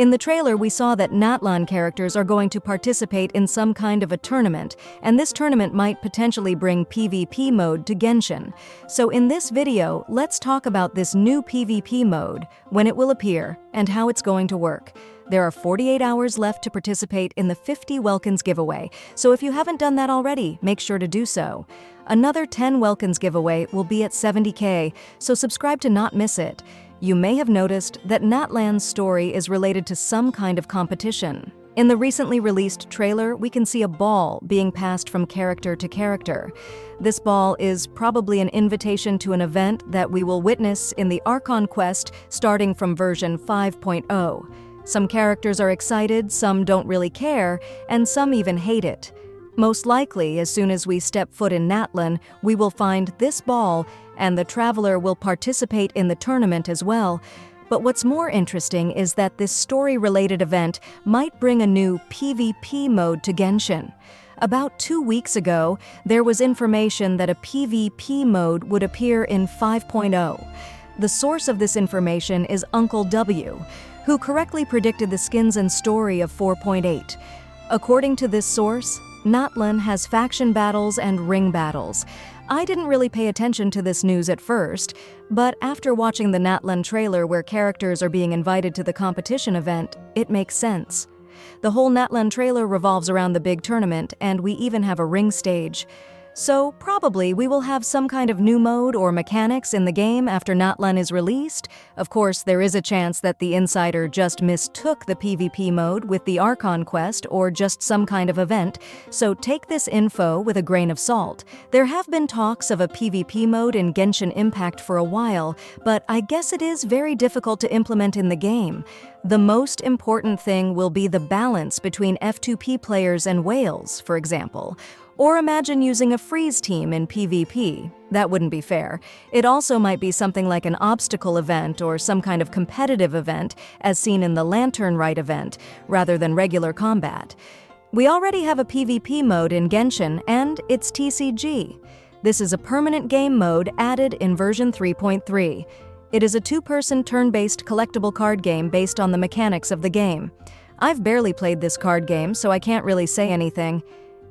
In the trailer, we saw that Natlan characters are going to participate in some kind of a tournament, and this tournament might potentially bring PvP mode to Genshin. So in this video, let's talk about this new PvP mode, when it will appear, and how it's going to work. There are 48 hours left to participate in the 50 Welkins giveaway, so if you haven't done that already, make sure to do so. Another 10 Welkins giveaway will be at 70k, so subscribe to not miss it. You may have noticed that Natlan's story is related to some kind of competition. In the recently released trailer, we can see a ball being passed from character to character. This ball is probably an invitation to an event that we will witness in the Archon Quest starting from version 5.0. Some characters are excited, some don't really care, and some even hate it. Most likely, as soon as we step foot in Natlan, we will find this ball, and the traveler will participate in the tournament as well. But what's more interesting is that this story-related event might bring a new PvP mode to Genshin. About 2 weeks ago, there was information that a PvP mode would appear in 5.0. The source of this information is Uncle W, who correctly predicted the skins and story of 4.8. According to this source, Natlan has faction battles and ring battles. I didn't really pay attention to this news at first, but after watching the Natlan trailer where characters are being invited to the competition event, it makes sense. The whole Natlan trailer revolves around the big tournament, and we even have a ring stage. So probably we will have some kind of new mode or mechanics in the game after Natlan is released. Of course, there is a chance that the insider just mistook the PvP mode with the Archon Quest or just some kind of event, so take this info with a grain of salt. There have been talks of a PvP mode in Genshin Impact for a while, but I guess it is very difficult to implement in the game. The most important thing will be the balance between F2P players and whales, for example. Or imagine using a freeze team in PvP. That wouldn't be fair. It also might be something like an obstacle event or some kind of competitive event, as seen in the Lantern Rite event, rather than regular combat. We already have a PvP mode in Genshin, and it's TCG. This is a permanent game mode added in version 3.3. It is a two-person turn-based collectible card game based on the mechanics of the game. I've barely played this card game, so I can't really say anything.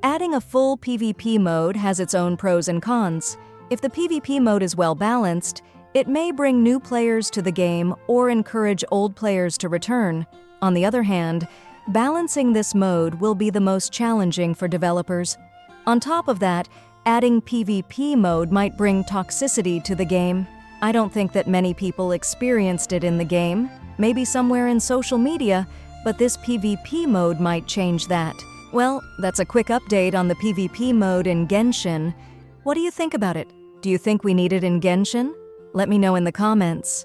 Adding a full PvP mode has its own pros and cons. If the PvP mode is well balanced, it may bring new players to the game or encourage old players to return. On the other hand, balancing this mode will be the most challenging for developers. On top of that, adding PvP mode might bring toxicity to the game. I don't think that many people experienced it in the game, maybe somewhere in social media, but this PvP mode might change that. Well, that's a quick update on the PvP mode in Genshin. What do you think about it? Do you think we need it in Genshin? Let me know in the comments.